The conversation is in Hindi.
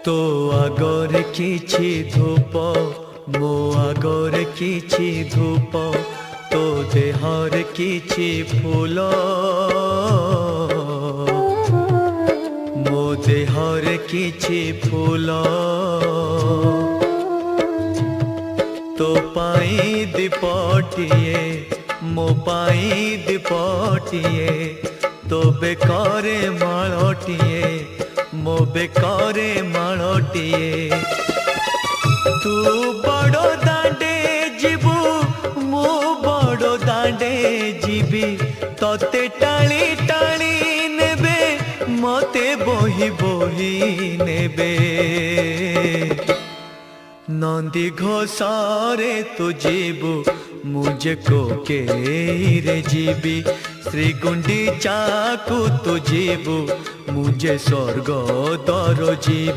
तो आगरे किछि धूप मो आगरे किछि धूप तो देहर किछि फूल मो देहर किछि फूल तो पाई दीपटिए मो पाई दीपटिए तो बेकारे माळटिए मो बेकारे माळटिए तू बड़ो दांडे जीवु मु बड़ो दांडे जीवी तोते टाणी टाणी नेबे मते बोही बोही नेबे नंदी घोषारे तू जीवु मुझे को के रे जीवी श्री गुंडीचा को तू जीवु मुझे स्वर्ग दर जीव।